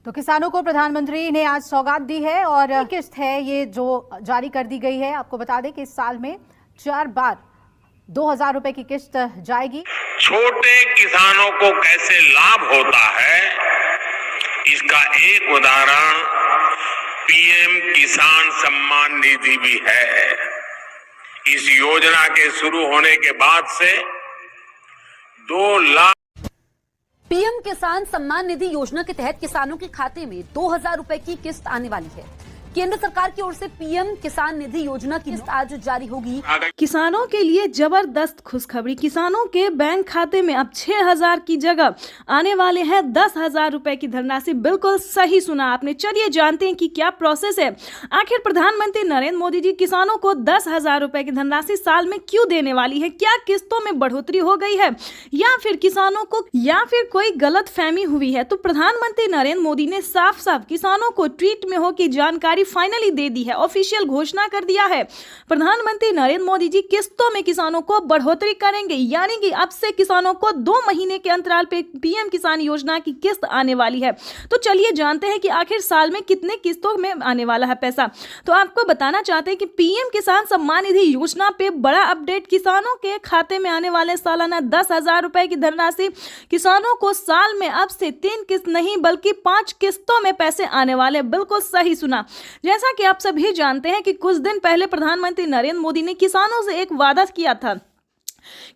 तो किसानों को प्रधानमंत्री ने आज सौगात दी है और किस्त है ये जो जारी कर दी गई है। आपको बता दें कि इस साल में 4 बार 2000 रुपए की किस्त जाएगी। छोटे किसानों को कैसे लाभ होता है, इसका एक उदाहरण पीएम किसान सम्मान निधि भी है। इस योजना के शुरू होने के बाद से 2 लाख पीएम किसान सम्मान निधि योजना के तहत किसानों के खाते में 2000 रुपए की किस्त आने वाली है। केंद्र सरकार की ओर से पीएम किसान निधि योजना की किस्त आज जारी होगी। किसानों के लिए जबरदस्त खुशखबरी। किसानों के बैंक खाते में अब 6000 की जगह आने वाले हैं 10,000 रुपए की धनराशि। बिल्कुल सही सुना आपने। चलिए जानते हैं कि क्या प्रोसेस है। आखिर प्रधानमंत्री नरेंद्र मोदी जी किसानों को 10,000 रुपए की धनराशि साल में क्यों देने वाली है? क्या किस्तों में बढ़ोतरी हो गई है या फिर किसानों को कोई गलत फहमी हुई है? तो प्रधानमंत्री नरेंद्र मोदी ने साफ साफ किसानों को ट्वीट में हो की जानकारी फाइनली दे दी है, ऑफिशियल घोषणा कर दिया है। प्रधानमंत्री नरेंद्र मोदी जी किस्तों में किसानों को बढ़ोतरी करेंगे, यानी कि अब से किसानों को 2 महीने के अंतराल पे पीएम किसान योजना की किस्त आने वाली है। तो चलिए जानते हैं कि आखिर साल में कितने किस्तों में आने वाला है पैसा। तो आपको बताना चाहते हैं कि पीएम किसान सम्मान निधि योजना पे बड़ा अपडेट। किसानों के खाते में आने वाले सालाना 10,000 रुपए की धनराशि। किसानों को साल में अब से 3 किस्त नहीं बल्कि 5 किस्तों में पैसे आने वाले। बिल्कुल सही सुना। जैसा कि आप सभी जानते हैं कि कुछ दिन पहले प्रधानमंत्री नरेंद्र मोदी ने किसानों से एक वादा किया था।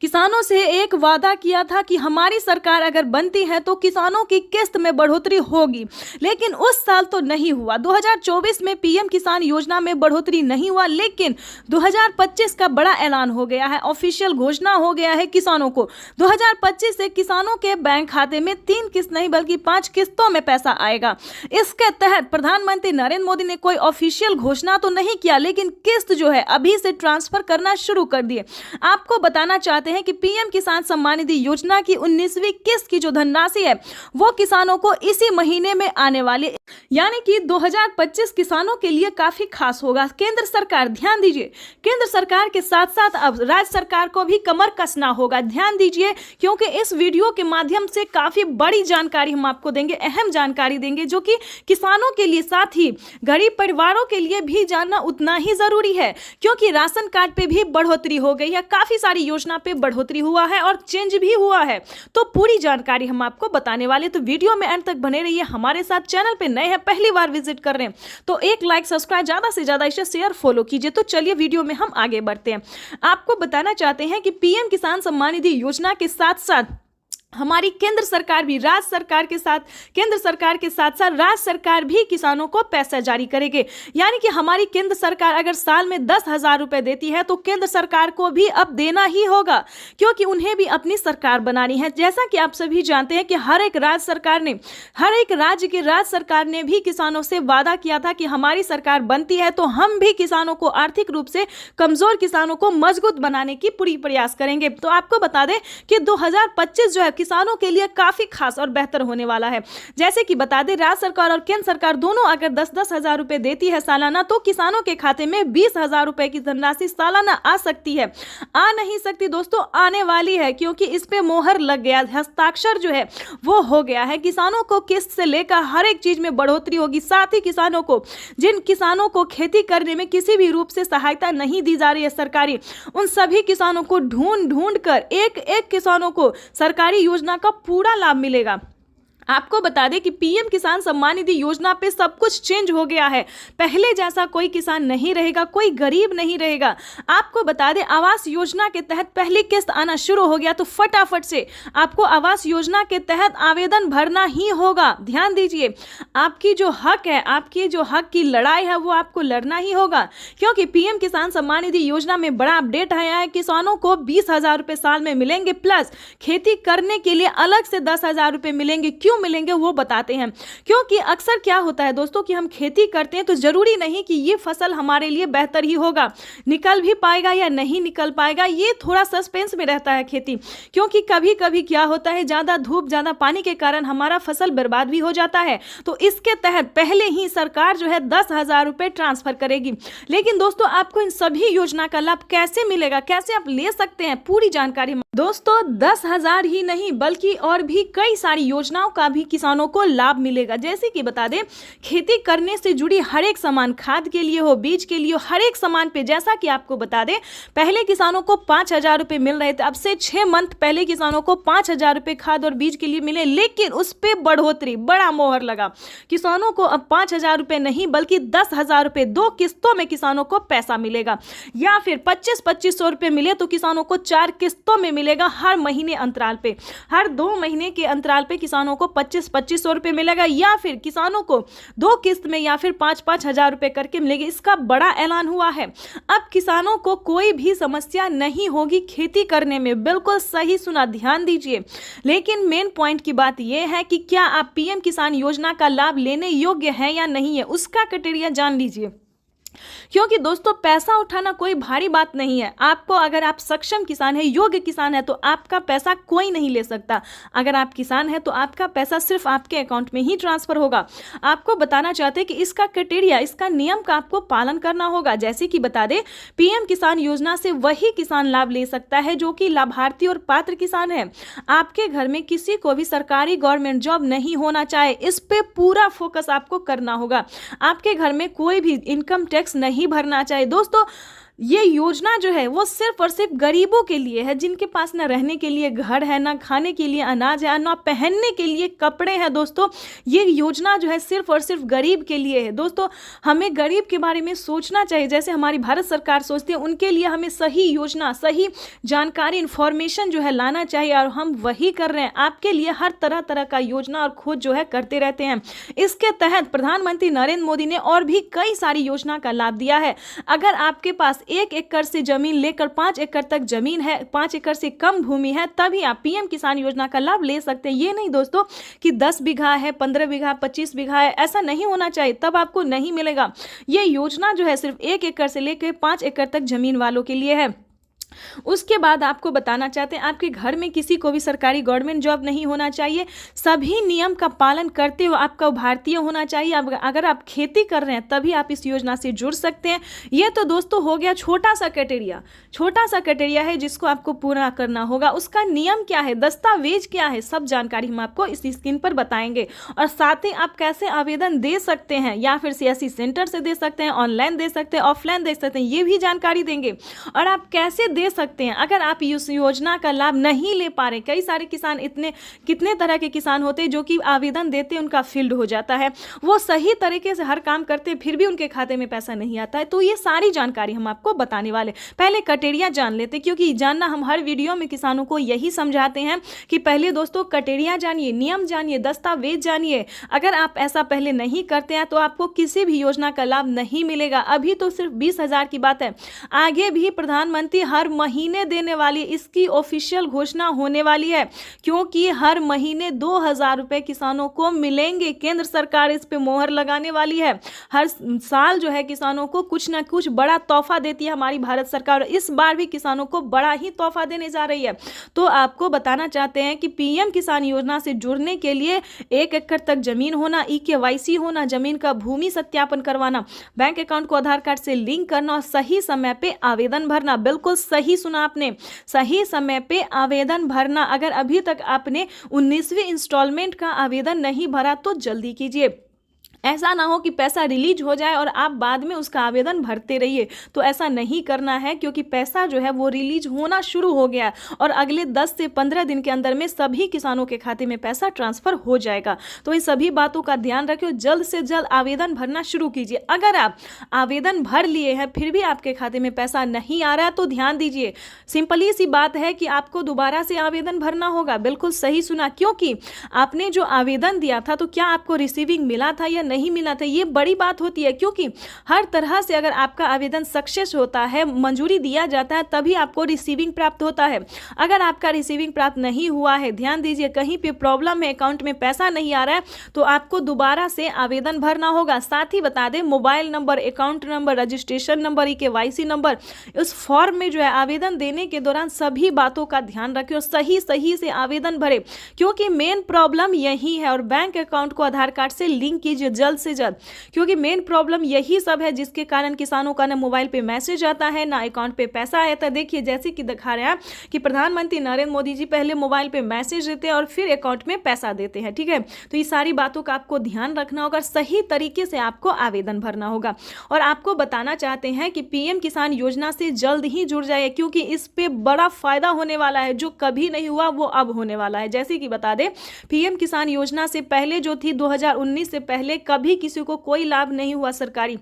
किसानों से एक वादा किया था कि हमारी सरकार अगर बनती है तो किसानों की किस्त में बढ़ोतरी होगी, लेकिन उस साल तो नहीं हुआ। 2024 में पीएम किसान योजना में बढ़ोतरी नहीं हुआ, लेकिन 2025 का बड़ा ऐलान हो गया है, ऑफिशियल घोषणा हो गया है किसानों को। 2025 से किसानों के बैंक खाते में 3 किस्त नहीं बल्कि 5 किस्तों में पैसा आएगा। इसके तहत प्रधानमंत्री नरेंद्र मोदी ने कोई ऑफिशियल घोषणा तो नहीं किया, लेकिन किस्त जो है अभी से ट्रांसफर करना शुरू कर दिए। आपको बताना चाहते हैं कि पीएम किसान सम्मान निधि योजना की 19वीं किस्त की जो धनराशि है वो किसानों को इसी महीने में आने वाली, यानी कि 2025 किसानों के लिए काफी खास होगा। केंद्र सरकार, ध्यान दीजिए, केंद्र सरकार के साथ साथ अब राज्य सरकार को भी कमर कसना होगा। ध्यान दीजिए, क्योंकि इस वीडियो के माध्यम से काफी बड़ी जानकारी हम आपको देंगे, अहम जानकारी देंगे, जो कि किसानों के लिए साथ ही गरीब परिवारों के लिए भी जानना उतना ही जरूरी है, क्योंकि राशन कार्ड पे भी बढ़ोतरी हो गई है, काफी सारी योजना पे बढ़ोतरी हुआ है और चेंज भी हुआ है। तो पूरी जानकारी हम आपको बताने वाले, तो वीडियो में अंत तक बने रहिए हमारे साथ। चैनल पे नए हैं, पहली बार विजिट कर रहे हैं तो एक लाइक, सब्सक्राइब, ज्यादा से ज्यादा इसे शेयर, फॉलो कीजिए। तो चलिए वीडियो में हम आगे बढ़ते हैं। आपको बताना चाहते हैं कि पीएम किसान सम्मान निधि योजना के साथ साथ हमारी केंद्र सरकार भी राज्य सरकार के साथ, केंद्र सरकार के साथ साथ राज्य सरकार भी किसानों को पैसा जारी करेंगे। यानी कि हमारी केंद्र सरकार अगर साल में 10,000 रुपए देती है तो केंद्र सरकार को भी अब देना ही होगा, क्योंकि उन्हें भी अपनी सरकार बनानी है। जैसा कि आप सभी जानते हैं कि हर एक राज्य सरकार ने भी किसानों से वादा किया था कि हमारी सरकार बनती है तो हम भी किसानों को, आर्थिक रूप से कमजोर किसानों को मजबूत बनाने की पूरी प्रयास करेंगे। तो आपको बता दें कि 2025 जो है किसानों के लिए काफी खास और बेहतर होने वाला है। जैसे कि बता दें, राज्य सरकार और केंद्र सरकार दोनों अगर 10-10 हजार रुपए देती है सालाना, तो किसानों के खाते में 20,000 रुपए की धनराशि सालाना आ सकती है। आ नहीं सकती दोस्तों, आने वाली है, क्योंकि इस पे मोहर लग गया, हस्ताक्षर जो है वो हो गया है। किसानों को किस्त से लेकर हर एक चीज में बढ़ोतरी होगी। साथ ही किसानों को, जिन किसानों को खेती करने में किसी भी रूप से सहायता नहीं दी जा रही है सरकारी, उन सभी किसानों को ढूंढ कर एक एक किसानों को सरकारी योजना का पूरा लाभ मिलेगा। आपको बता दें कि पीएम किसान सम्मान निधि योजना पे सब कुछ चेंज हो गया है। पहले जैसा कोई किसान नहीं रहेगा, कोई गरीब नहीं रहेगा। आपको बता दें, आवास योजना के तहत पहली किस्त आना शुरू हो गया, तो फटाफट से आपको आवास योजना के तहत आवेदन भरना ही होगा। ध्यान दीजिए, आपकी जो हक है, आपकी जो हक की लड़ाई है वो आपको लड़ना ही होगा, क्योंकि पीएम किसान सम्मान निधि योजना में बड़ा अपडेट आया है। किसानों को 20,000 रुपए साल में मिलेंगे, प्लस खेती करने के लिए अलग से 10,000 रुपए मिलेंगे। क्यों मिलेंगे वो बताते हैं, क्योंकि अक्सर क्या होता है दोस्तों कि हम खेती करते हैं तो जरूरी नहीं कि ये फसल हमारे लिए बेहतर ही होगा, निकल भी पाएगा या नहीं निकल पाएगा, ये थोड़ा सस्पेंस में रहता है खेती। क्योंकि कभी कभी क्या होता है, ज्यादा धूप, ज्यादा पानी के कारण हमारा फसल बर्बाद भी हो जाता है। तो इसके तहत पहले ही सरकार जो है 10,000 रुपए ट्रांसफर करेगी। लेकिन दोस्तों, आपको इन सभी योजना का लाभ कैसे मिलेगा, कैसे आप ले सकते हैं, पूरी जानकारी दोस्तों 10,000 ही नहीं बल्कि और भी कई सारी योजनाओं का भी किसानों को लाभ मिलेगा। जैसे कि बता दें, खेती करने से जुड़ी हर एक सामान, खाद के लिए हो, बीज के लिए हो, हर एक सामान पे जैसा कि आपको बता दें, पहले किसानों को 5,000 रुपये मिल रहे थे। अब से 6 मंथ पहले किसानों को 5,000 रुपये खाद और बीज के लिए मिले, लेकिन उस पर बढ़ोतरी, बड़ा मोहर लगा। किसानों को अब 5,000 रुपये नहीं बल्कि 10,000 रुपये 2 किस्तों में किसानों को पैसा मिलेगा, या फिर 25-2500 रुपये मिले तो किसानों को 4 किस्तों में मिलेगा। हर महीने अंतराल पे, हर 2 महीने के अंतराल पे किसानों को 25-2500 रुपये मिलेगा, या फिर किसानों को 2 किस्त में या फिर 5-5 हजार रुपये करके मिलेगी। इसका बड़ा ऐलान हुआ है। अब किसानों को कोई भी समस्या नहीं होगी खेती करने में। बिल्कुल सही सुना, ध्यान दीजिए। लेकिन मेन पॉइंट की बात यह है कि क्या आप पीएम किसान योजना का लाभ लेने योग्य हैं या नहीं है, उसका क्राइटेरिया जान लीजिए। क्योंकि दोस्तों पैसा उठाना कोई भारी बात नहीं है। आपको, अगर आप सक्षम किसान है, योग्य किसान है, तो आपका पैसा कोई नहीं ले सकता। अगर आप किसान है तो आपका पैसा सिर्फ आपके अकाउंट में ही ट्रांसफर होगा। आपको बताना चाहते हैं कि इसका क्राइटेरिया, इसका नियम का आपको पालन करना होगा। जैसे कि बता दें, पीएम किसान योजना से वही किसान लाभ ले सकता है जो कि लाभार्थी और पात्र किसान है। आपके घर में किसी को भी सरकारी गवर्नमेंट जॉब नहीं होना चाहे, इस पे पूरा फोकस आपको करना होगा। आपके घर में कोई भी इनकम टैक्स नहीं भरना चाहिए। दोस्तों ये योजना जो है वो सिर्फ और सिर्फ गरीबों के लिए है, जिनके पास ना रहने के लिए घर है, ना खाने के लिए अनाज है, ना पहनने के लिए कपड़े हैं। दोस्तों ये योजना जो है सिर्फ और सिर्फ गरीब के लिए है। दोस्तों हमें गरीब के बारे में सोचना चाहिए, जैसे हमारी भारत सरकार सोचती है। उनके लिए हमें सही योजना, सही जानकारी, इंफॉर्मेशन जो है लाना चाहिए, और हम वही कर रहे हैं। आपके लिए हर तरह तरह का योजना और खोज जो है करते रहते हैं। इसके तहत प्रधानमंत्री नरेंद्र मोदी ने और भी कई सारी योजना का लाभ दिया है। अगर आपके पास 1 एकड़ से जमीन लेकर 5 एकड़ तक जमीन है, 5 एकड़ से कम भूमि है, तभी आप पीएम किसान योजना का लाभ ले सकते हैं। ये नहीं दोस्तों कि 10 बीघा है, 15 बीघा, 25 बीघा है, ऐसा नहीं होना चाहिए, तब आपको नहीं मिलेगा। ये योजना जो है सिर्फ 1 एकड़ से लेकर 5 एकड़ तक जमीन वालों के लिए है। उसके बाद आपको बताना चाहते हैं, आपके घर में किसी को भी सरकारी गवर्नमेंट जॉब नहीं होना चाहिए। सभी नियम का पालन करते हुए आपका भारतीय होना चाहिए। अगर आप खेती कर रहे हैं तभी आप इस योजना से जुड़ सकते हैं। ये तो दोस्तों हो गया छोटा सा क्राइटेरिया है जिसको आपको पूरा करना होगा। उसका नियम क्या है, दस्तावेज क्या है, सब जानकारी हम आपको इस स्क्रीन पर बताएंगे। और साथ ही आप कैसे आवेदन दे सकते हैं, या फिर सीएससी सेंटर से दे सकते हैं, ऑनलाइन दे सकते हैं, ऑफलाइन दे सकते हैं, ये भी जानकारी देंगे। और आप कैसे दे सकते हैं अगर आप इस योजना का लाभ नहीं ले पा रहे। कई सारे किसान, कितने तरह के किसान होते हैं जो कि आवेदन देते हैं, उनका फील्ड हो जाता है, वो सही तरीके से हर काम करते हैं, फिर भी उनके खाते में पैसा नहीं आता है। तो ये सारी जानकारी हम आपको बताने वाले। पहले क्राइटेरिया जान लेते, क्योंकि जानना हम हर वीडियो में किसानों को यही समझाते हैं कि पहले दोस्तों क्राइटेरिया जानिए, नियम जानिए, दस्तावेज जानिए। अगर आप ऐसा पहले नहीं करते हैं तो आपको किसी भी योजना का लाभ नहीं मिलेगा। अभी तो सिर्फ 20,000 की बात है, आगे भी प्रधानमंत्री हर महीने देने वाली, इसकी ऑफिशियल घोषणा होने वाली है, क्योंकि हर महीने 2,000 रुपए किसानों को मिलेंगे। केंद्र सरकार इस पे मोहर लगाने वाली है। हर साल जो है किसानों को कुछ ना कुछ बड़ा तोहफा देती है हमारी भारत सरकार, और इस बार भी किसानों को बड़ा ही तोहफा देने जा रही है। तो आपको बताना चाहते हैं कि पीएम किसान योजना से जुड़ने के लिए 1 एकड़ तक जमीन होना, EKYC होना, जमीन का भूमि सत्यापन करवाना, बैंक अकाउंट को आधार कार्ड से लिंक करना और सही समय पे आवेदन भरना। बिल्कुल सही सुना आपने, सही समय पे आवेदन भरना। अगर अभी तक आपने 19वीं इंस्टॉलमेंट का आवेदन नहीं भरा तो जल्दी कीजिए। ऐसा ना हो कि पैसा रिलीज हो जाए और आप बाद में उसका आवेदन भरते रहिए, तो ऐसा नहीं करना है, क्योंकि पैसा जो है वो रिलीज होना शुरू हो गया और अगले 10 से 15 दिन के अंदर में सभी किसानों के खाते में पैसा ट्रांसफर हो जाएगा। तो इन सभी बातों का ध्यान रखिए, जल्द से जल्द आवेदन भरना शुरू कीजिए। अगर आप आवेदन भर लिए हैं फिर भी आपके खाते में पैसा नहीं आ रहा है तो ध्यान दीजिए, सिंपली सी बात है कि आपको दोबारा से आवेदन भरना होगा। बिल्कुल सही सुना, क्योंकि आपने जो आवेदन दिया था तो क्या आपको रिसीविंग मिला था या नहीं मिला था, ये बड़ी बात होती है। क्योंकि हर तरह से अगर आपका आवेदन सक्सेस होता है, मंजूरी दिया जाता है, तभी आपको रिसीविंग प्राप्त होता है। अगर आपका रिसीविंग प्राप्त नहीं हुआ है, ध्यान दीजिए, कहीं पे प्रॉब्लम है, अकाउंट में पैसा नहीं आ रहा है, तो आपको दोबारा से आवेदन भरना होगा। साथ ही बता दें, mobile number, account number, registration number, EKYC number, उस फॉर्म में जो है आवेदन देने के दौरान सभी बातों का ध्यान रखें और सही से आवेदन भरे, क्योंकि मेन प्रॉब्लम यही है। और बैंक अकाउंट को आधार कार्ड से लिंक कीजिए। जल्द से जल्द, क्योंकि मेन प्रॉब्लम यही सब है जिसके कारण किसानों का ना मोबाइल पे मैसेज आता है ना अकाउंट पे पैसा आता है। देखिए जैसे कि दिखा रहे हैं कि प्रधानमंत्री नरेंद्र मोदी जी पहले मोबाइल पे मैसेज देते हैं और फिर अकाउंट में पैसा देते हैं। ठीक है, तो ये सारी बातों का आपको ध्यान रखना होगा, सही तरीके से आपको आवेदन भरना होगा। और आपको बताना चाहते हैं कि पीएम किसान योजना से जल्द ही जुड़ जाए, क्योंकि इस पे बड़ा फायदा होने वाला है, जो कभी नहीं हुआ वो अब होने वाला है। जैसे कि बता दें, पीएम किसान योजना से पहले जो थी 2019 से पहले कभी किसी को कोई लाभ नहीं हुआ सरकारी,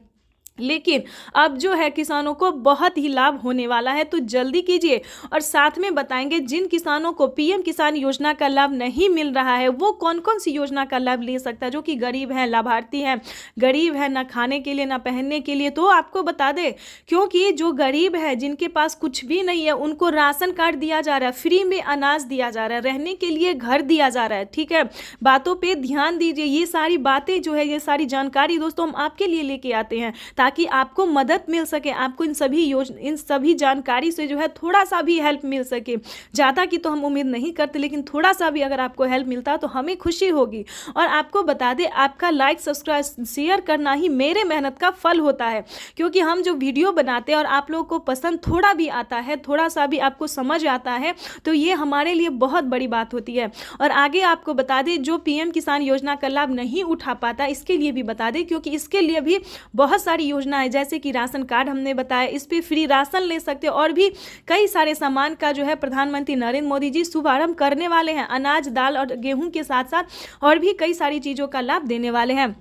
लेकिन अब जो है किसानों को बहुत ही लाभ होने वाला है। तो जल्दी कीजिए। और साथ में बताएंगे जिन किसानों को पीएम किसान योजना का लाभ नहीं मिल रहा है वो कौन कौन सी योजना का लाभ ले सकता है, जो कि गरीब है, लाभार्थी है, गरीब है, ना खाने के लिए ना पहनने के लिए। तो आपको बता दें, क्योंकि जो गरीब है, जिनके पास कुछ भी नहीं है, उनको राशन कार्ड दिया जा रहा है, फ्री में अनाज दिया जा रहा है, रहने के लिए घर दिया जा रहा है। ठीक है, बातों पर ध्यान दीजिए। ये सारी बातें जो है, ये सारी जानकारी दोस्तों हम आपके लिए लेके आते हैं ताकि आपको मदद मिल सके, आपको इन सभी जानकारी से जो है थोड़ा सा भी हेल्प मिल सके। ज़्यादा की तो हम उम्मीद नहीं करते, लेकिन थोड़ा सा भी अगर आपको हेल्प मिलता तो हमें खुशी होगी। और आपको बता दें, आपका लाइक सब्सक्राइब शेयर करना ही मेरे मेहनत का फल होता है, क्योंकि हम जो वीडियो बनाते हैं और आप लोगों को पसंद थोड़ा भी आता है, थोड़ा सा भी आपको समझ आता है, तो ये हमारे लिए बहुत बड़ी बात होती है। और आगे आपको बता दें, जो पीएम किसान योजना का लाभ नहीं उठा पाता इसके लिए भी बता दें, क्योंकि इसके लिए भी बहुत सारी योजना है, जैसे कि राशन कार्ड हमने बताया, इस पे फ्री राशन ले सकते हैं। और भी कई सारे सामान का जो है प्रधानमंत्री नरेंद्र मोदी जी शुभारंभ करने वाले हैं। अनाज, दाल और गेहूं के साथ साथ और भी कई सारी चीज़ों का लाभ देने वाले हैं।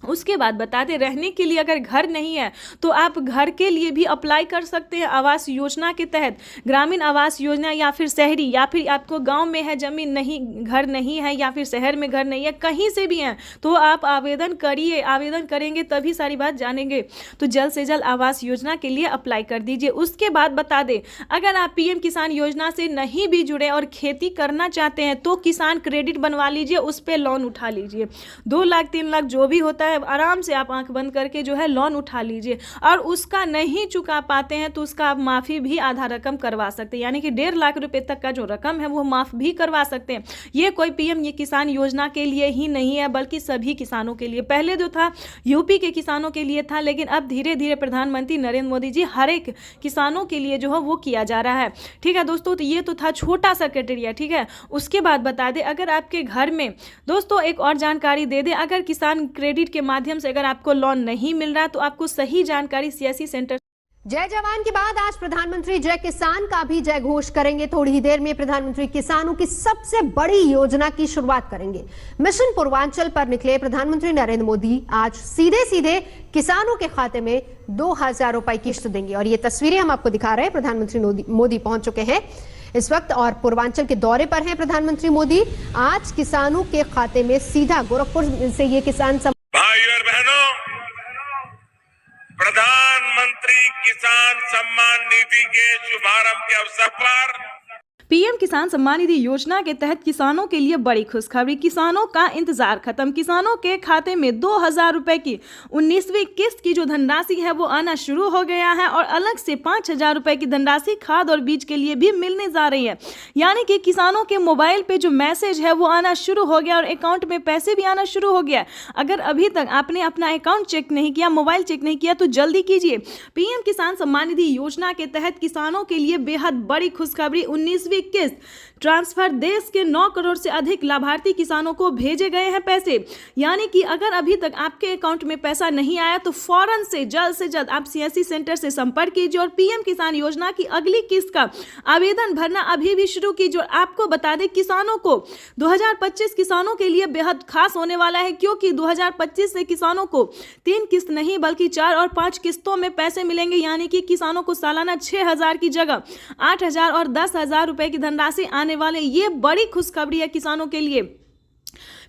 उसके बाद बता दें, रहने के लिए अगर घर नहीं है तो आप घर के लिए भी अप्लाई कर सकते हैं आवास योजना के तहत, ग्रामीण आवास योजना, या फिर शहरी, या फिर आपको गांव में है जमीन नहीं, घर नहीं है, या फिर शहर में घर नहीं है, कहीं से भी हैं तो आप आवेदन करिए। आवेदन करेंगे तभी सारी बात जानेंगे। तो जल्द से जल्द आवास योजना के लिए अप्लाई कर दीजिए। उसके बाद बता दें, अगर आप पीएम किसान योजना से नहीं भी जुड़े और खेती करना चाहते हैं तो किसान क्रेडिट बनवा लीजिए, उस पर लोन उठा लीजिए। 2 लाख 3 लाख जो भी होता है आराम से आप आंख बंद करके जो है लोन उठा लीजिए। और उसका नहीं चुका पाते हैं तो उसका आप माफ़ी भी आधा रकम करवा सकते हैं, यानी कि 1.5 लाख रुपए तक का जो रकम है वो माफ़ भी करवा सकते हैं। ये कोई पीएम ये किसान योजना के लिए ही नहीं है, बल्कि सभी किसानों के लिए। पहले जो था यूपी के किसानों के लिए था, लेकिन अब धीरे धीरे प्रधानमंत्री नरेंद्र मोदी जी हर एक किसानों के लिए जो है वो किया जा रहा है। ठीक है दोस्तों, तो ये तो था छोटा सा क्राइटेरिया। ठीक है, उसके बाद बता दें, अगर आपके घर में दोस्तों एक और जानकारी दे दें, अगर किसान क्रेडिट के माध्यम से अगर आपको लोन नहीं मिल रहा तो आपको सही जानकारी सीएससी सेंटर। जय जवान के बाद आज प्रधानमंत्री जय किसान का भी जय घोष करेंगे। थोड़ी ही देर में प्रधानमंत्री किसानों की सबसे बड़ी योजना की शुरुआत करेंगे। मिशन पूर्वांचल पर निकले प्रधानमंत्री नरेंद्र मोदी आज सीधे सीधे किसानों के खाते में 2000 रुपए की किस्त देंगे। और ये तस्वीरें हम आपको दिखा रहे हैं, प्रधानमंत्री मोदी पहुंच चुके हैं इस वक्त और पूर्वांचल के दौरे पर हैं प्रधानमंत्री मोदी। आज किसानों के खाते में सीधा गोरखपुर से ये किसान भाइयों और बहनों, प्रधानमंत्री किसान सम्मान निधि के शुभारंभ के अवसर पर पीएम किसान सम्मान निधि योजना के तहत किसानों के लिए बड़ी खुशखबरी। किसानों का इंतजार खत्म। किसानों के खाते में 2000 रुपए की 19वीं किस्त की जो धनराशि है वो आना शुरू हो गया है और अलग से 5000 रुपए की धनराशि खाद और बीज के लिए भी मिलने जा रही है। यानी कि किसानों के मोबाइल पे जो मैसेज है वो आना शुरू हो गया और अकाउंट में पैसे भी आना शुरू हो गया। अगर अभी तक आपने अपना अकाउंट चेक नहीं किया, मोबाइल चेक नहीं किया तो जल्दी कीजिए। पीएम किसान सम्मान निधि योजना के तहत किसानों के लिए बेहद बड़ी खुशखबरी। 19वीं किस्त ट्रांसफर, देश के 9 करोड़ से अधिक लाभार्थी किसानों को भेजे गए हैं पैसे। यानी कि अगर अभी तक आपके अकाउंट में पैसा नहीं आया तो फौरन से जल्द आप सीएससी सेंटर से संपर्क कीजिए और पीएम किसान योजना की अगली किस्त का आवेदन भरना अभी भी शुरू कीजिए। और आपको बता दें, किसानों को 2025 किसानों के लिए बेहद खास होने वाला है, क्योंकि 2025 से किसानों को 3 किस्त नहीं बल्कि 4 और 5 किस्तों में पैसे मिलेंगे। यानी कि किसानों को सालाना 6000 की जगह 8000 और 10000 रुपए की धनराशि आने वाले। ये बड़ी खुशखबरी है किसानों के लिए।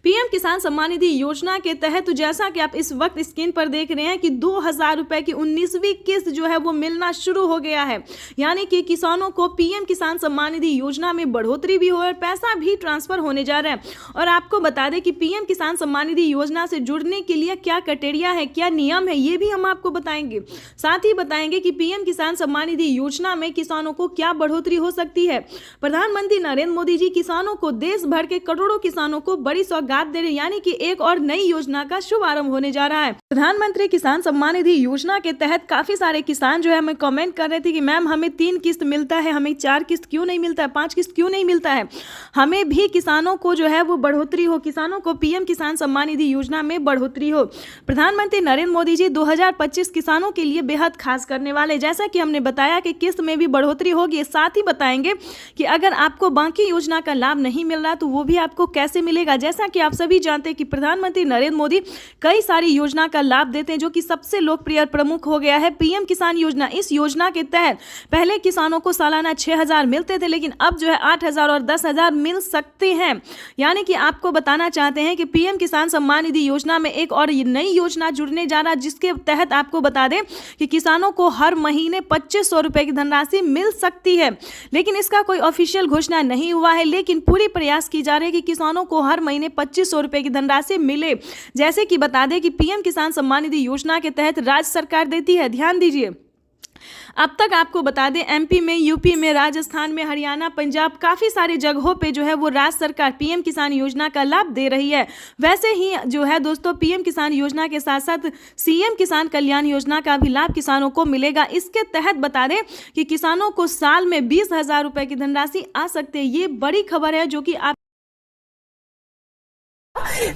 पीएम किसान सम्मान निधि योजना के तहत जैसा कि आप इस वक्त स्क्रीन पर देख रहे हैं कि 2000 रुपए की 19वीं किस्त जो है वो मिलना शुरू हो गया है। यानी कि किसानों को पीएम किसान सम्मान निधि योजना में बढ़ोतरी भी हो और पैसा भी ट्रांसफर होने जा रहा है। और आपको बता दें कि पीएम किसान सम्मान निधि योजना से जुड़ने के लिए क्या क्राइटेरिया है, क्या नियम है, ये भी हम आपको बताएंगे। साथ ही बताएंगे कि पीएम किसान सम्मान निधि योजना में किसानों को क्या बढ़ोतरी हो सकती है। प्रधानमंत्री नरेंद्र मोदी जी किसानों को, देश भर के करोड़ों किसानों को बड़ी सौगात सौगात दे रहे हैं, यानी कि एक और नई योजना का शुभारंभ होने जा रहा है। प्रधानमंत्री किसान सम्मान निधि योजना के तहत काफी सारे किसान जो है हमें कमेंट कर रहे थे कि मैम हमें 3 किस्त मिलता है, हमें 4 किस्त क्यों नहीं मिलता है, 5 किस्त क्यों नहीं मिलता है। हमें भी किसानों को जो है वो बढ़ोतरी हो, किसानों को पीएम किसान सम्मान निधि योजना में बढ़ोतरी हो। प्रधानमंत्री नरेंद्र मोदी जी 2025 किसानों के लिए बेहद खास करने वाले, जैसा कि हमने बताया कि किस्त में भी बढ़ोतरी होगी। साथ ही बताएंगे कि अगर आपको बाकी योजना का लाभ नहीं मिल रहा तो वो भी आपको कैसे मिलेगा। जैसा कि आप सभी जानते हैं कि प्रधानमंत्री नरेंद्र मोदी कई सारी योजना का लाभ देते हैं, जो कि सबसे लोकप्रिय और प्रमुख हो गया है पीएम किसान योजना। इस योजना के तहत पहले किसानों को सालाना 6,000 मिलते थे, लेकिन अब जो है 8,000 और 10,000 मिल सकते हैं। यानी कि आपको बताना चाहते हैं कि पीएम किसान सम्मान निधि योजना में एक और नई योजना जुड़ने जा रहा है, जिसके तहत आपको बता दें कि किसानों को हर महीने 2,500 रुपए की धनराशि मिल सकती है। लेकिन इसका कोई ऑफिशियल घोषणा नहीं हुआ है, लेकिन पूरी प्रयास की जा रही है कि किसानों को हर महीने 2,500 रुपए की धनराशि मिले। जैसे कि बता दें कि पीएम किसान सम्मान निधि योजना के तहत राज्य सरकार देती है, ध्यान दीजिए। अब तक आपको बता दें एमपी में, यूपी में, राजस्थान में, हरियाणा, पंजाब, काफ़ी सारे जगहों पे जो है वो राज्य सरकार पीएम किसान योजना का लाभ दे रही है। वैसे ही जो है दोस्तों पीएम किसान योजना के साथ साथ सीएम किसान कल्याण योजना का भी लाभ किसानों को मिलेगा। इसके तहत बता दें कि किसानों को साल में 20,000 रुपए की धनराशि आ सकती है। ये बड़ी खबर है जो कि आप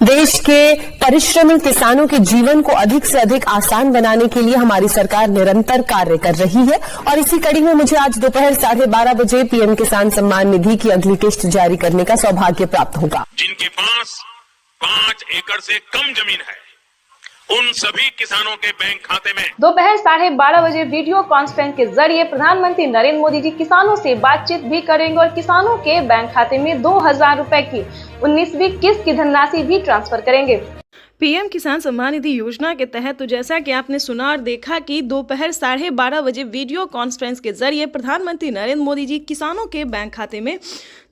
देश के परिश्रमी किसानों के जीवन को अधिक से अधिक आसान बनाने के लिए हमारी सरकार निरंतर कार्य कर रही है और इसी कड़ी में मुझे आज दोपहर 12:30 बजे पीएम किसान सम्मान निधि की अगली किस्त जारी करने का सौभाग्य प्राप्त होगा। जिनके पास 5 एकड़ से कम जमीन है, उन सभी किसानों के बैंक खाते में दोपहर 12:30 बजे वीडियो कॉन्फ्रेंस के जरिए प्रधानमंत्री नरेंद्र मोदी जी किसानों से बातचीत भी करेंगे और किसानों के बैंक खाते में 2,000 रुपए की 19वीं किस्त की धनराशि भी ट्रांसफर करेंगे। पीएम किसान सम्मान निधि योजना के तहत तो जैसा कि आपने सुना और देखा कि दोपहर 12:30 बजे वीडियो कॉन्फ्रेंस के जरिए प्रधानमंत्री नरेंद्र मोदी जी किसानों के बैंक खाते में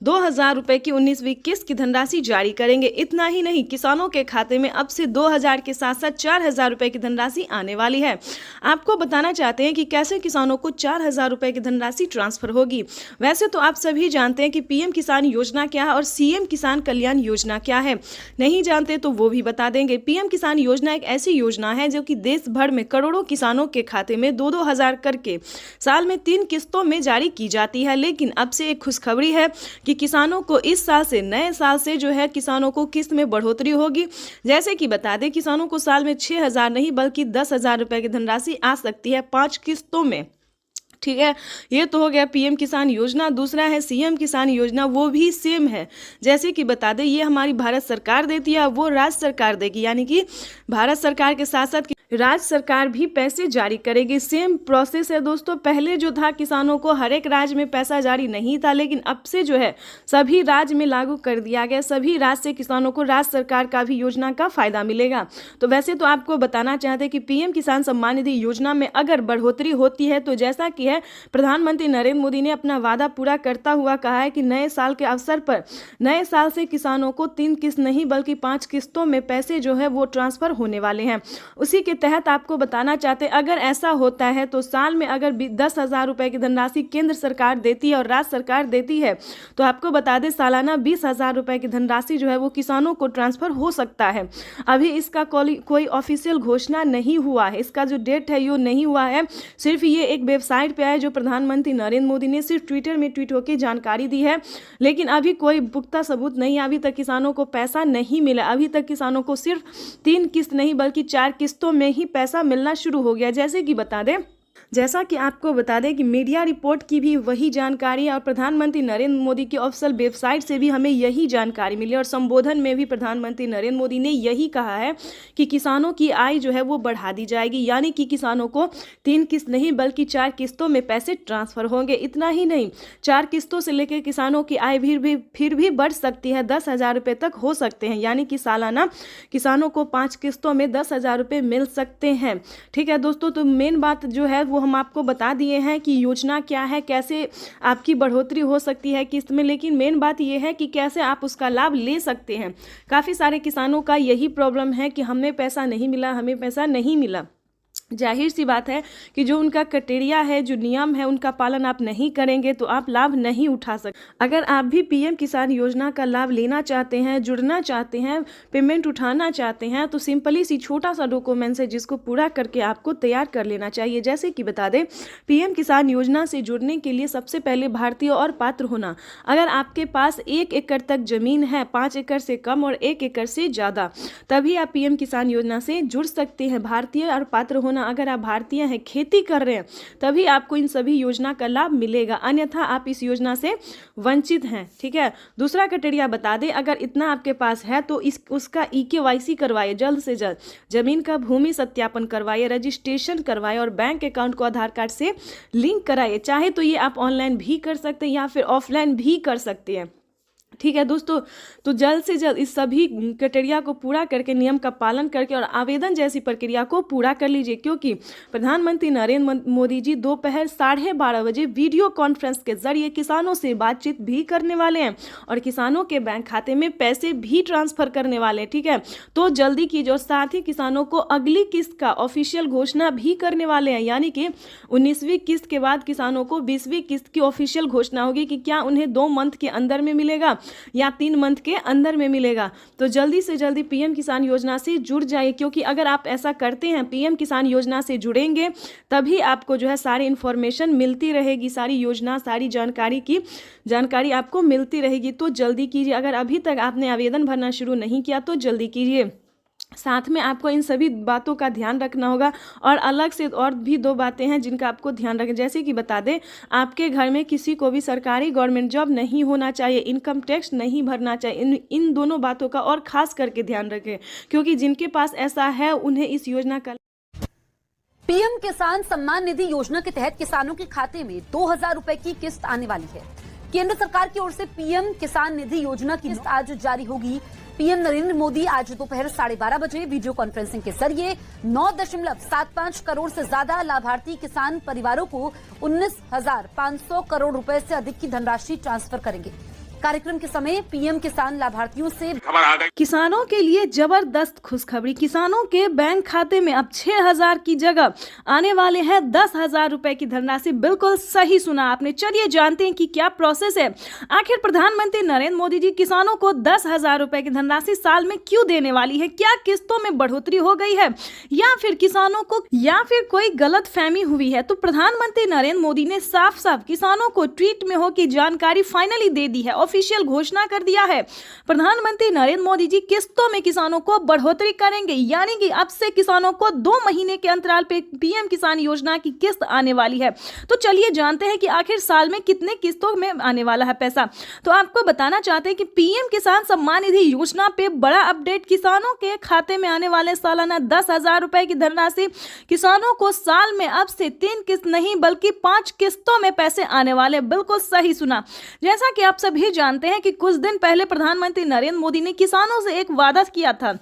2,000 रुपए की 19वीं किस्त की धनराशि जारी करेंगे। इतना ही नहीं, किसानों के खाते में अब से 2,000 के साथ साथ 4,000 रुपए की धनराशि आने वाली है। आपको बताना चाहते हैं कि कैसे किसानों को 4,000 रुपए की धनराशि ट्रांसफर होगी। वैसे तो आप सभी जानते हैं कि पीएम किसान योजना क्या है और सीएम किसान कल्याण योजना क्या है। नहीं जानते तो वो भी बता देंगे। पीएम किसान योजना एक ऐसी योजना है जो कि देश भर में करोड़ों किसानों के खाते में 2-2 हज़ार करके साल में 3 किस्तों में जारी की जाती है। लेकिन अब से एक खुशखबरी है कि किसानों को इस साल से, नए साल से जो है किसानों को किस्त में बढ़ोतरी होगी। जैसे कि बता दें, किसानों को साल में 6,000 नहीं बल्कि 10,000 रुपए की धनराशि आ सकती है 5 किस्तों में। ठीक है, ये तो हो गया पीएम किसान योजना। दूसरा है सीएम किसान योजना, वो भी सेम है। जैसे कि बता दें, ये हमारी भारत सरकार देती है, वो राज्य सरकार देगी, यानी कि भारत सरकार के साथ साथ राज्य सरकार भी पैसे जारी करेगी। सेम प्रोसेस है दोस्तों। पहले जो था किसानों को हर एक राज्य में पैसा जारी नहीं था, लेकिन अब से जो है सभी राज्य में लागू कर दिया गया। सभी राज्य से किसानों को राज्य सरकार का भी योजना का फायदा मिलेगा। तो वैसे तो आपको बताना चाहते हैं कि पीएम किसान सम्मान निधि योजना में अगर बढ़ोतरी होती है तो जैसा कि है प्रधानमंत्री नरेंद्र मोदी ने अपना वादा पूरा करता हुआ कहा है कि नए साल के अवसर पर नए साल से किसानों को 3 किस्त नहीं बल्कि 5 किस्तों में पैसे जो है वो ट्रांसफर होने वाले हैं। उसी के तहत आपको बताना चाहते हैं, अगर ऐसा होता है तो साल में अगर 10,000 रुपए की धनराशि केंद्र सरकार देती है और राज्य सरकार देती है तो आपको बता दें सालाना 20,000 रुपए की धनराशि जो है वो किसानों को ट्रांसफर हो सकता है। अभी इसका कोई ऑफिशियल घोषणा नहीं हुआ है, इसका जो डेट है ये नहीं हुआ है। सिर्फ ये एक वेबसाइट पे है जो प्रधानमंत्री नरेंद्र मोदी ने सिर्फ ट्विटर में ट्वीट होकर जानकारी दी है, लेकिन अभी कोई पुख्ता सबूत नहीं। अभी तक किसानों को पैसा नहीं मिला। अभी तक किसानों को सिर्फ 3 किस्त नहीं बल्कि 4 किस्तों में ही पैसा मिलना शुरू हो गया। जैसे कि बता दें, जैसा कि आपको बता दें कि मीडिया रिपोर्ट की भी वही जानकारी है और प्रधानमंत्री नरेंद्र मोदी की ऑफिशियल वेबसाइट से भी हमें यही जानकारी मिली और संबोधन में भी प्रधानमंत्री नरेंद्र मोदी ने यही कहा है कि किसानों की आय जो है वो बढ़ा दी जाएगी, यानी कि किसानों को 3 किस्त नहीं बल्कि 4 किस्तों में पैसे ट्रांसफर होंगे। इतना ही नहीं, 4 किस्तों से लेकर किसानों की आय फिर भी बढ़ सकती है, 10,000 रुपये तक हो सकते हैं, यानी कि सालाना किसानों को 5 किस्तों में 10,000 रुपये मिल सकते हैं। ठीक है दोस्तों, तो मेन बात जो है वो हम आपको बता दिए हैं कि योजना क्या है, कैसे आपकी बढ़ोतरी हो सकती है किस्त में, लेकिन मेन बात यह है कि कैसे आप उसका लाभ ले सकते हैं। काफ़ी सारे किसानों का यही प्रॉब्लम है कि हमें पैसा नहीं मिला, हमें पैसा नहीं मिला। जाहिर सी बात है कि जो उनका क्राइटेरिया है, जो नियम है, उनका पालन आप नहीं करेंगे तो आप लाभ नहीं उठा सकते। अगर आप भी पीएम किसान योजना का लाभ लेना चाहते हैं, जुड़ना चाहते हैं, पेमेंट उठाना चाहते हैं, तो सिंपली सी छोटा सा डॉक्यूमेंट्स है जिसको पूरा करके आपको तैयार कर लेना चाहिए। जैसे कि बता दें, पीएम किसान योजना से जुड़ने के लिए सबसे पहले भारतीय और पात्र होना। अगर आपके पास 1 एकड़ तक जमीन है, 5 एकड़ से कम और 1 एकड़ से ज़्यादा, तभी आप पीएम किसान योजना से जुड़ सकते हैं। भारतीय और पात्र होना, अगर आप भारतीय हैं, खेती कर रहे हैं, तभी आपको इन सभी योजना का लाभ मिलेगा, अन्यथा आप इस योजना से वंचित हैं। ठीक है। दूसरा क्राइटेरिया बता दें, अगर इतना आपके पास है तो उसका EKYC करवाइए, जल्द से जल्द जमीन का भूमि सत्यापन करवाइए, रजिस्ट्रेशन करवाइए और बैंक अकाउंट को आधार कार्ड से लिंक कराइए। चाहे तो ये आप ऑनलाइन भी कर सकते हैं या फिर ऑफलाइन भी कर सकते हैं। ठीक है दोस्तों, तो जल्द से जल्द इस सभी क्राइटेरिया को पूरा करके, नियम का पालन करके और आवेदन जैसी प्रक्रिया को पूरा कर लीजिए, क्योंकि प्रधानमंत्री नरेंद्र मोदी जी दोपहर 12:30 बजे वीडियो कॉन्फ्रेंस के जरिए किसानों से बातचीत भी करने वाले हैं और किसानों के बैंक खाते में पैसे भी ट्रांसफर करने वाले हैं। ठीक है, तो जल्दी कीजिए और साथ ही किसानों को अगली किस्त का ऑफिशियल घोषणा भी करने वाले हैं, यानी कि 19वीं किस्त के बाद किसानों को 20वीं किस्त की ऑफिशियल घोषणा होगी कि क्या उन्हें 2 मंथ के अंदर में मिलेगा या 3 मंथ के अंदर में मिलेगा। तो जल्दी से जल्दी पीएम किसान योजना से जुड़ जाइए, क्योंकि अगर आप ऐसा करते हैं, पीएम किसान योजना से जुड़ेंगे, तभी आपको जो है सारी इन्फॉर्मेशन मिलती रहेगी, सारी योजना, सारी जानकारी आपको मिलती रहेगी। तो जल्दी कीजिए। अगर अभी तक आपने आवेदन भरना शुरू नहीं किया तो जल्दी कीजिए। साथ में आपको इन सभी बातों का ध्यान रखना होगा और अलग से और भी 2 बातें हैं जिनका आपको ध्यान रखें। जैसे कि बता दें, आपके घर में किसी को भी सरकारी गवर्नमेंट जॉब नहीं होना चाहिए, इनकम टैक्स नहीं भरना चाहिए। इन दोनों बातों का और खास करके ध्यान रखें, क्योंकि जिनके पास ऐसा है उन्हें इस योजना का पीएम किसान सम्मान निधि योजना के तहत किसानों के खाते में 2000 रुपए की किस्त आने वाली है। केंद्र सरकार की ओर से पीएम किसान निधि योजना की किस्त आज जारी होगी। पीएम नरेंद्र मोदी आज दोपहर 12:30 बजे वीडियो कॉन्फ्रेंसिंग के जरिए 9.75 करोड़ से ज्यादा लाभार्थी किसान परिवारों को 19,500 करोड़ रुपए से अधिक की धनराशि ट्रांसफर करेंगे। कार्यक्रम के समय पीएम किसान लाभार्थियों से किसानों के लिए जबरदस्त खुशखबरी। किसानों के बैंक खाते में अब 6,000 की जगह आने वाले हैं 10,000 रुपए की धनराशि। बिल्कुल सही सुना आपने। चलिए जानते हैं कि क्या प्रोसेस है। आखिर प्रधानमंत्री नरेंद्र मोदी जी किसानों को 10,000 रुपए की धनराशि साल में क्यों देने वाली है? क्या किस्तों में बढ़ोतरी हो गई है या फिर किसानों को कोई गलत फहमी हुई है? तो प्रधानमंत्री नरेंद्र मोदी ने साफ साफ किसानों को ट्वीट में हो की जानकारी फाइनली दे दी है, ऑफिशियल घोषणा कर दिया है। प्रधानमंत्री नरेंद्र मोदी जी किस्तों में किसानों को बढ़ोतरी करेंगे, यानी कि अब से किसानों को 2 महीने के अंतराल पे पीएम किसान योजना की किस्त आने वाली है। तो चलिए जानते हैं कि आखिर साल में कितने किस्तों में आने वाला है पैसा। तो आपको बताना चाहते हैं कि पीएम किसान सम्मान निधि योजना पे बड़ा अपडेट। किसानों के खाते में आने वाले सालाना 10,000 रुपए की धनराशि किसानों को साल में अब से 3 किस्त नहीं बल्कि 5 किस्तों में पैसे आने वाले। बिल्कुल सही सुना। जैसा कि आप सभी जानते हैं कि कुछ दिन पहले प्रधानमंत्री नरेंद्र मोदी ने किसानों से एक वादा किया था।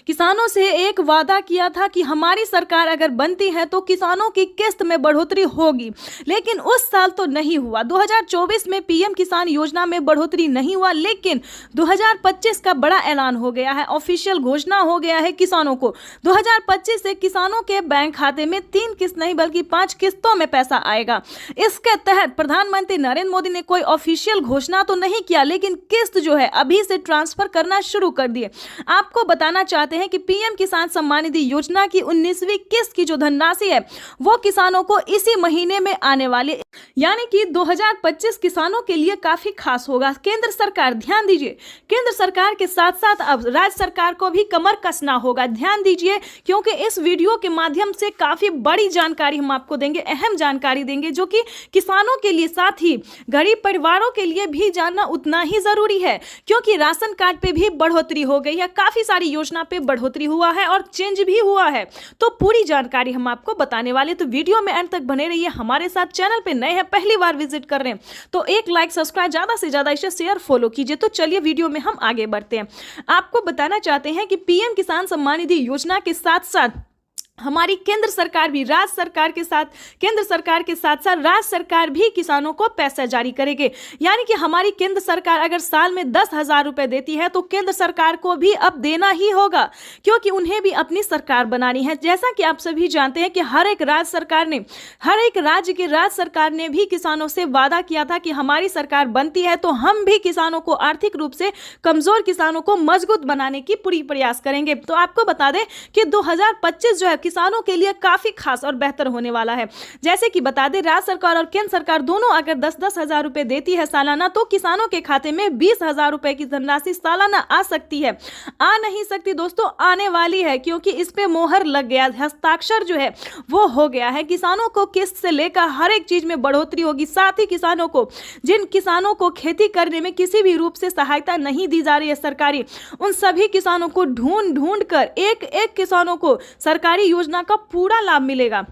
किसानों से एक वादा किया था कि हमारी सरकार अगर बनती है तो किसानों की किस्त में बढ़ोतरी होगी, लेकिन उस साल तो नहीं हुआ। 2024 में पीएम किसान योजना में बढ़ोतरी नहीं हुआ, लेकिन 2025 का बड़ा ऐलान हो गया है, ऑफिशियल घोषणा हो गया है किसानों को। 2025 से किसानों के बैंक खाते में 3 किस्त नहीं बल्कि 5 किस्तों में पैसा आएगा। इसके तहत प्रधानमंत्री नरेंद्र मोदी ने कोई ऑफिशियल घोषणा तो नहीं किया, लेकिन किस्त जो है अभी से ट्रांसफर करना शुरू कर दिए। आपको बताना चाहते हैं कि पीएम किसान सम्मान निधि योजना की 19वीं किस्त की जो धनराशि है वो किसानों को इसी महीने में आने वाली, यानी कि 2025 किसानों के लिए काफी खास होगा। केंद्र सरकार, ध्यान दीजिए, केंद्र सरकार के साथ साथ अब राज्य सरकार को भी कमर कसना होगा। ध्यान दीजिए, क्योंकि इस वीडियो के माध्यम से काफी बड़ी जानकारी हम आपको देंगे, अहम जानकारी देंगे, जो कि किसानों के लिए साथ ही गरीब परिवारों के लिए भी जानना उतना ही जरूरी है, क्योंकि राशन कार्ड पे भी बढ़ोतरी हो गई है, काफी सारी योजना पे बढ़ोतरी हुआ है और चेंज भी हुआ है। तो पूरी जानकारी हम आपको बताने वाले, तो वीडियो में अंत तक बने रहिए हमारे साथ। चैनल पे नए हैं, पहली बार विजिट कर रहे हैं तो एक लाइक, सब्सक्राइब, ज्यादा से ज्यादा इसे शेयर, फॉलो कीजिए। तो चलिए वीडियो में हम आगे बढ़ते हैं। आपको बताना चाहते हैं कि पीएम किसान सम्मान निधि योजना के साथ साथ हमारी केंद्र सरकार भी राज्य सरकार के साथ, केंद्र सरकार के साथ साथ राज्य सरकार भी किसानों को पैसा जारी करेंगे। यानी कि हमारी केंद्र सरकार अगर साल में 10,000 रुपए देती है तो केंद्र सरकार को भी अब देना ही होगा, क्योंकि उन्हें भी अपनी सरकार बनानी है। जैसा कि आप सभी जानते हैं कि हर एक राज्य की राज्य सरकार ने भी किसानों से वादा किया था कि हमारी सरकार बनती है तो हम भी किसानों को, आर्थिक रूप से कमजोर किसानों को मजबूत बनाने की पूरी प्रयास करेंगे। तो आपको बता दें कि 2025 जो है किसानों के लिए काफी खास और बेहतर होने वाला है। जैसे कि बता दें, राज्य सरकार और केंद्र सरकार दोनों अगर 10-10 हजार रुपए देती है सालाना, तो किसानों के खाते में 20,000 रुपए की धनराशि सालाना आ सकती है। आ नहीं सकती दोस्तों, आने वाली है, क्योंकि इस पे मोहर लग गया, हस्ताक्षर जो है वो हो गया है। किसानों को किस्त से लेकर हर एक चीज में बढ़ोतरी होगी। साथ ही किसानों को, जिन किसानों को खेती करने में किसी भी रूप से सहायता नहीं दी जा रही है सरकारी, उन सभी किसानों को ढूंढ कर एक एक किसानों को सरकारी योजना का पूरा लाभ मिलेगा।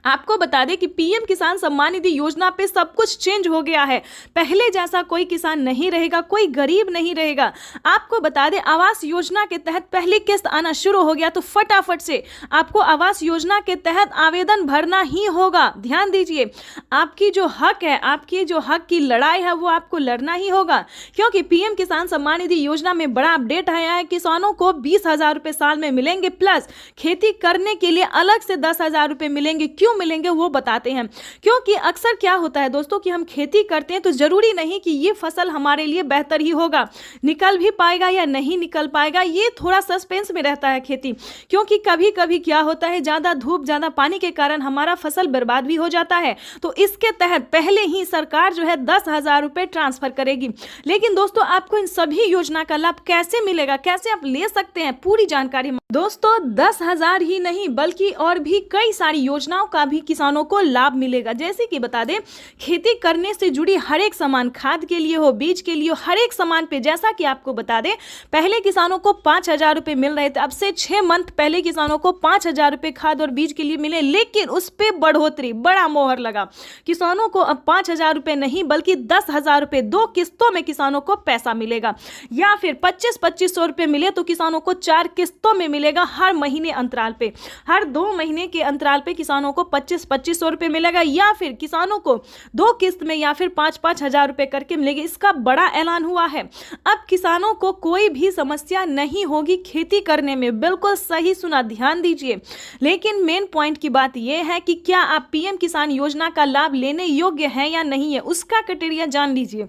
आपको बता दें कि पीएम किसान सम्मान निधि योजना पे सब कुछ चेंज हो गया है। पहले जैसा कोई किसान नहीं रहेगा, कोई गरीब नहीं रहेगा। आपको बता दें, आवास योजना के तहत पहली किस्त आना शुरू हो गया, तो फटाफट से आपको आवास योजना के तहत आवेदन भरना ही होगा। ध्यान दीजिए, आपकी जो हक है, आपकी जो हक की लड़ाई है, वो आपको लड़ना ही होगा, क्योंकि पीएम किसान सम्मान निधि योजना में बड़ा अपडेट आया है। किसानों को 20,000 रुपए साल में मिलेंगे, प्लस खेती करने के लिए अलग से 10,000 रुपए मिलेंगे। क्यों मिलेंगे वो बताते हैं। क्योंकि अक्सर क्या होता है दोस्तों कि हम खेती करते हैं तो जरूरी नहीं कि ये फसल हमारे लिए बेहतर ही होगा, निकल भी पाएगा या नहीं निकल पाएगा, ये थोड़ा सस्पेंस में रहता है खेती। क्योंकि कभी कभी क्या होता है, ज्यादा धूप, ज्यादा पानी के कारण हमारा फसल बर्बाद भी हो जाता है। तो इसके तहत पहले ही सरकार जो है 10,000 रुपए ट्रांसफर करेगी। लेकिन दोस्तों, आपको इन सभी योजना का लाभ कैसे मिलेगा, कैसे आप ले सकते हैं, पूरी जानकारी दोस्तों 10,000 ही नहीं बल्कि और भी कई सारी योजनाओं का भी किसानों को लाभ मिलेगा। जैसे कि बता दें, खेती करने से जुड़ी हर एक सामान, खाद के लिए हो, बीज के लिए हो, हर एक सामान पे, जैसा कि आपको बता दें, पहले किसानों को 5,000 रुपए मिल रहे थे। अब से 6 मंथ पहले किसानों को 5,000 रुपए खाद और बीज के लिए मिले, लेकिन उस पर बढ़ोतरी, बड़ा मोहर लगा। किसानों को अब 5,000 रुपए नहीं बल्कि 10,000 रुपए 2 किस्तों में किसानों को पैसा मिलेगा। या फिर 25-2500 रुपए मिले तो किसानों को 4 किस्तों में मिलेगा, हर महीने अंतराल पे। हर 2 महीने के अंतराल पे किसानों को 25-2500 रुपए मिलेगा, या फिर किसानों को 2 किस्त में या फिर 5-5 हजार रुपए करके मिलेगी। इसका बड़ा ऐलान हुआ है। अब किसानों को कोई भी समस्या नहीं होगी खेती करने में। बिल्कुल सही सुना, ध्यान दीजिए। लेकिन मेन पॉइंट की बात यह है कि क्या आप पीएम किसान योजना का लाभ लेने योग्य हैं या नहीं है, उसका क्राइटेरिया जान लीजिए।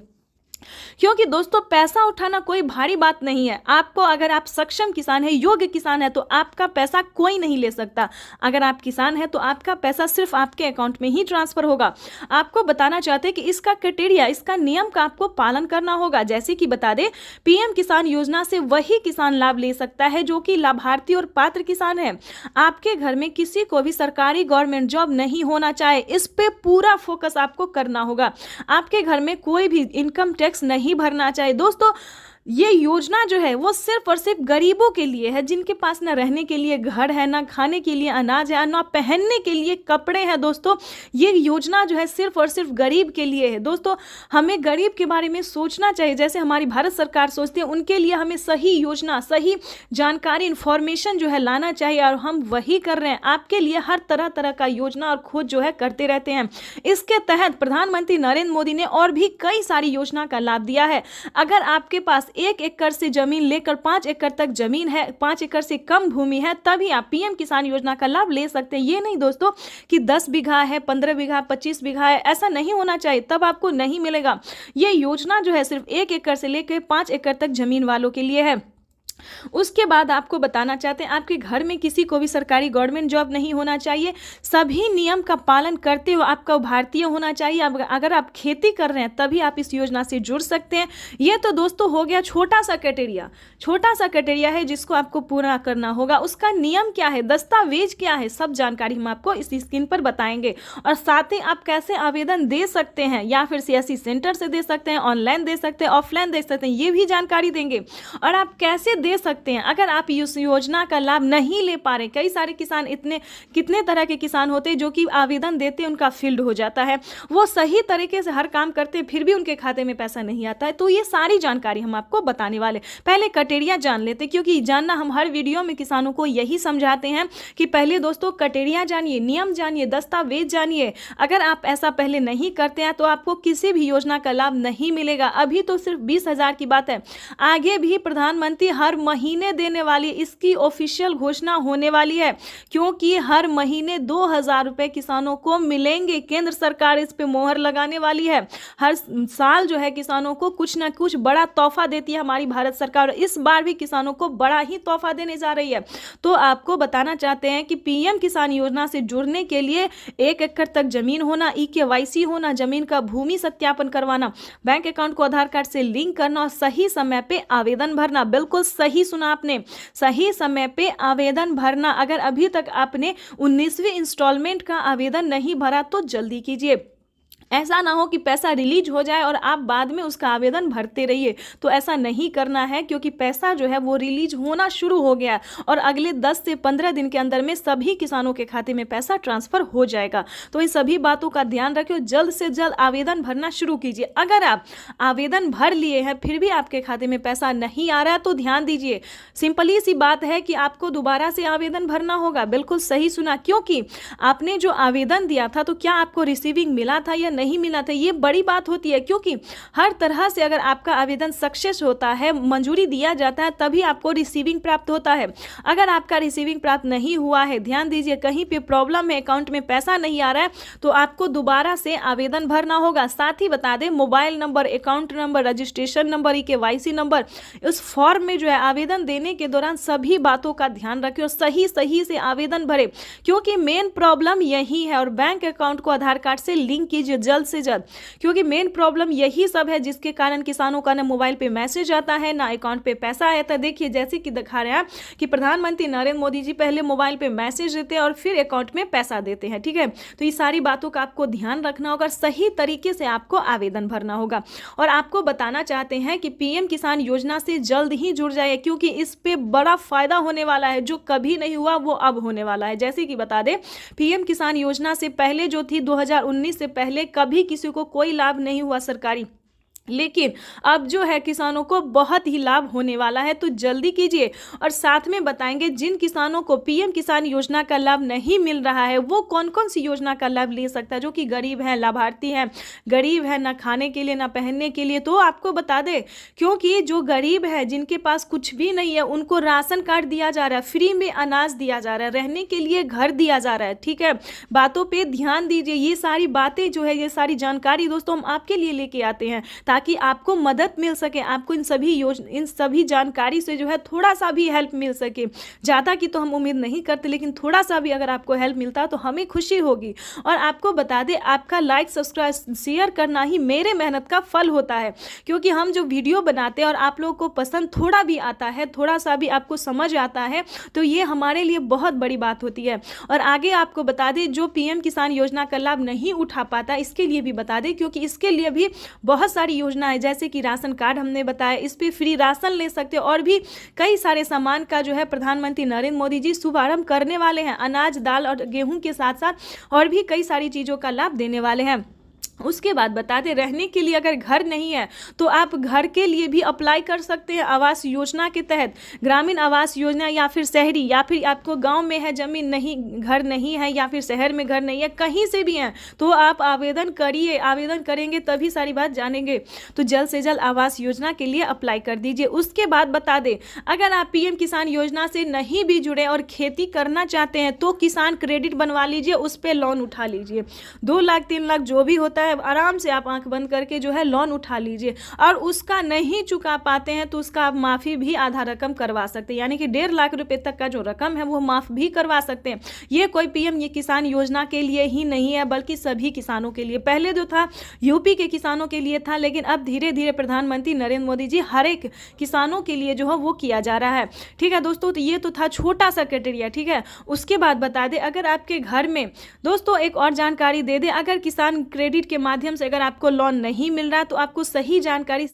क्योंकि दोस्तों, पैसा उठाना कोई भारी बात नहीं है। आपको, अगर आप सक्षम किसान है, योग्य किसान है, तो आपका पैसा कोई नहीं ले सकता। अगर आप किसान है तो आपका पैसा सिर्फ आपके अकाउंट में ही ट्रांसफर होगा। आपको बताना चाहते हैं कि इसका क्राइटेरिया, इसका नियम का आपको पालन करना होगा। जैसे कि बता दें, पीएम किसान योजना से वही किसान लाभ ले सकता है जो कि लाभार्थी और पात्र किसान है। आपके घर में किसी को भी सरकारी गवर्नमेंट जॉब नहीं होना चाहे, इस पे पूरा फोकस आपको करना होगा। आपके घर में कोई भी इनकम टैक्स नहीं भरना चाहिए। दोस्तों, ये योजना जो है वो सिर्फ और सिर्फ गरीबों के लिए है, जिनके पास ना रहने के लिए घर है, ना खाने के लिए अनाज है, ना पहनने के लिए कपड़े हैं। दोस्तों, ये योजना जो है सिर्फ और सिर्फ गरीब के लिए है। दोस्तों, हमें गरीब के बारे में सोचना चाहिए, जैसे हमारी भारत सरकार सोचती है। उनके लिए हमें सही योजना, सही जानकारी, इंफॉर्मेशन जो है लाना चाहिए, और हम वही कर रहे हैं। आपके लिए हर तरह तरह का योजना और खोज जो है करते रहते हैं। इसके तहत प्रधानमंत्री नरेंद्र मोदी ने और भी कई सारी योजना का लाभ दिया है। अगर आपके पास 1 एकड़ से जमीन लेकर 5 एकड़ तक जमीन है, 5 एकड़ से कम भूमि है, तभी आप पीएम किसान योजना का लाभ ले सकते हैं। ये नहीं दोस्तों कि 10 बीघा है, 15 बीघा, 25 बीघा है, ऐसा नहीं होना चाहिए, तब आपको नहीं मिलेगा। ये योजना जो है सिर्फ 1 एकड़ से लेकर 5 एकड़ तक जमीन वालों के लिए है। उसके बाद आपको बताना चाहते हैं, आपके घर में किसी को भी सरकारी गवर्नमेंट जॉब नहीं होना चाहिए। सभी नियम का पालन करते हुए आपका भारतीय होना चाहिए। अगर आप खेती कर रहे हैं तभी आप इस योजना से जुड़ सकते हैं। ये तो दोस्तों हो गया छोटा सा क्राइटेरिया है जिसको आपको पूरा करना होगा। उसका नियम क्या है, दस्तावेज क्या है, सब जानकारी हम आपको इस स्क्रीन पर बताएंगे। और साथ ही आप कैसे आवेदन दे सकते हैं, या फिर सीएससी सेंटर से दे सकते हैं, ऑनलाइन दे सकते हैं, ऑफलाइन दे सकते हैं, ये भी जानकारी देंगे। और आप कैसे ले सकते हैं। अगर आप इस योजना का लाभ नहीं ले पा रहे, कई सारे किसान कितने तरह के किसान होते हैं जो कि आवेदन देते हैं, उनका फील्ड हो जाता है, वो सही तरीके से हर काम करते हैं, फिर भी उनके खाते में पैसा नहीं आता है। तो ये सारी जानकारी हम आपको बताने वाले। पहले कटेरिया जान लेते, क्योंकि जानना हम हर वीडियो में किसानों को यही समझाते हैं कि पहले दोस्तों कटेरिया जानिए, नियम जानिए, दस्तावेज जानिए। अगर आप ऐसा पहले नहीं करते हैं तो आपको किसी भी योजना का लाभ नहीं मिलेगा। अभी तो सिर्फ 20,000 की बात है, आगे भी प्रधानमंत्री हर महीने देने वाली, इसकी ऑफिशियल घोषणा होने वाली है, क्योंकि हर महीने 2,000 रुपए किसानों को मिलेंगे। केंद्र सरकार इस पे मोहर लगाने वाली है। हर साल जो है किसानों को कुछ ना कुछ बड़ा तोहफा देती है हमारी भारत सरकार, और इस बार भी किसानों को बड़ा ही तोहफा देने जा रही है। तो आपको बताना चाहते हैं कि पीएम किसान योजना से जुड़ने के लिए 1 एकड़ तक जमीन होना, EKYC होना, जमीन का भूमि सत्यापन करवाना, बैंक अकाउंट को आधार कार्ड से लिंक करना और सही समय पे आवेदन भरना। बिल्कुल सही सुना आपने, सही समय पे आवेदन भरना। अगर अभी तक आपने 19वीं इंस्टॉलमेंट का आवेदन नहीं भरा तो जल्दी कीजिए। ऐसा ना हो कि पैसा रिलीज हो जाए और आप बाद में उसका आवेदन भरते रहिए, तो ऐसा नहीं करना है, क्योंकि पैसा जो है वो रिलीज होना शुरू हो गया और अगले 10 से 15 दिन के अंदर में सभी किसानों के खाते में पैसा ट्रांसफर हो जाएगा। तो इन सभी बातों का ध्यान रखिए, जल्द से जल्द आवेदन भरना शुरू कीजिए। अगर आप आवेदन भर लिए हैं फिर भी आपके खाते में पैसा नहीं आ रहा है तो ध्यान दीजिए, सिंपली सी बात है कि आपको दोबारा से आवेदन भरना होगा। बिल्कुल सही सुना, क्योंकि आपने जो आवेदन दिया था तो क्या आपको रिसीविंग मिला था या नहीं मिला था, ये बड़ी बात होती है। क्योंकि हर तरह से अगर आपका आवेदन सक्सेस होता है, मंजूरी दिया जाता है, तभी आपको रिसीविंग प्राप्त होता है। अगर आपका रिसीविंग प्राप्त नहीं हुआ है, ध्यान दीजिए, कहीं पे प्रॉब्लम है, अकाउंट में पैसा नहीं आ रहा है, तो आपको दोबारा से आवेदन भरना होगा। साथ ही बता दें, mobile number, account number, registration number, EKYC number, इस फॉर्म में जो है आवेदन देने के दौरान सभी बातों का ध्यान रखें और सही से आवेदन भरे, क्योंकि मेन प्रॉब्लम यही है। और बैंक अकाउंट को आधार कार्ड से लिंक कीजिए जल्द से जल्द, क्योंकि मेन प्रॉब्लम यही सब है जिसके कारण किसानों का ना मोबाइल पे मैसेज आता है, ना अकाउंट पे पैसा आता है। देखिए, जैसे कि दिखा रहे हैं कि प्रधानमंत्री नरेंद्र मोदी जी पहले मोबाइल पे मैसेज देते हैं और फिर अकाउंट में पैसा देते हैं, ठीक है। तो ये सारी बातों का आपको ध्यान रखना होगा, सही तरीके से आपको आवेदन भरना होगा। और आपको बताना चाहते हैं कि पीएम किसान योजना से जल्द ही जुड़ जाए, क्योंकि इस पे बड़ा फायदा होने वाला है, जो कभी नहीं हुआ वो अब होने वाला है। जैसे कि बता दें, पीएम किसान योजना से पहले जो थी 2019 से पहले कभी किसी को कोई लाभ नहीं हुआ सरकारी, लेकिन अब जो है किसानों को बहुत ही लाभ होने वाला है। तो जल्दी कीजिए। और साथ में बताएंगे जिन किसानों को पीएम किसान योजना का लाभ नहीं मिल रहा है वो कौन कौन सी योजना का लाभ ले सकता है, जो कि गरीब है, लाभार्थी है, गरीब है, ना खाने के लिए ना पहनने के लिए। तो आपको बता दें, क्योंकि जो गरीब है, जिनके पास कुछ भी नहीं है, उनको राशन कार्ड दिया जा रहा है, फ्री में अनाज दिया जा रहा है, रहने के लिए घर दिया जा रहा है, ठीक है। बातों पर ध्यान दीजिए। ये सारी बातें जो है, ये सारी जानकारी दोस्तों हम आपके लिए लेके आते हैं ताकि आपको मदद मिल सके, आपको इन सभी जानकारी से जो है थोड़ा सा भी हेल्प मिल सके। ज़्यादा की तो हम उम्मीद नहीं करते, लेकिन थोड़ा सा भी अगर आपको हेल्प मिलता तो हमें खुशी होगी। और आपको बता दें, आपका लाइक, सब्सक्राइब, शेयर करना ही मेरे मेहनत का फल होता है, क्योंकि हम जो वीडियो बनाते हैं और आप लोगों को पसंद थोड़ा भी आता है, थोड़ा सा भी आपको समझ आता है, तो ये हमारे लिए बहुत बड़ी बात होती है। और आगे आपको बता दें, जो पीएम किसान योजना का लाभ नहीं उठा पाता, इसके लिए भी बता दें, क्योंकि इसके लिए भी बहुत सारी योजना है, जैसे कि राशन कार्ड हमने बताया, इस पे फ्री राशन ले सकते हैं, और भी कई सारे सामान का जो है प्रधानमंत्री नरेंद्र मोदी जी शुभारंभ करने वाले हैं। अनाज, दाल और गेहूं के साथ साथ और भी कई सारी चीजों का लाभ देने वाले हैं। उसके बाद बता दें, रहने के लिए अगर घर नहीं है तो आप घर के लिए भी अप्लाई कर सकते हैं आवास योजना के तहत, ग्रामीण आवास योजना, या फिर शहरी, या फिर आपको गांव में है जमीन नहीं, घर नहीं है, या फिर शहर में घर नहीं है, कहीं से भी हैं तो आप आवेदन करिए। आवेदन करेंगे तभी सारी बात जानेंगे। तो जल्द से जल्द आवास योजना के लिए अप्लाई कर दीजिए। उसके बाद बता दें, अगर आप पीएम किसान योजना से नहीं भी जुड़े और खेती करना चाहते हैं तो किसान क्रेडिट बनवा लीजिए, उस पर लोन उठा लीजिए। 2 लाख 3 लाख जो भी होता है, आराम से आप आंख बंद करके जो है लोन उठा लीजिए। और उसका नहीं चुका पाते हैं तो उसका आप माफ़ी भी आधा रकम करवा सकते हैं, यानी कि 1.5 लाख रुपए तक का जो रकम है वो माफ़ भी करवा सकते हैं। ये कोई पीएम ये किसान योजना के लिए ही नहीं है, बल्कि सभी किसानों के लिए। पहले जो था यूपी के किसानों के लिए था, लेकिन अब धीरे धीरे प्रधानमंत्री नरेंद्र मोदी जी हर एक किसानों के लिए जो है वो किया जा रहा है, ठीक है दोस्तों। तो ये तो था छोटा सा क्राइटेरिया, ठीक है। उसके बाद बता दें, अगर आपके घर में दोस्तों एक और जानकारी दे दें, अगर किसान क्रेडिट के माध्यम से अगर आपको लोन नहीं मिल रहा है तो आपको सही जानकारी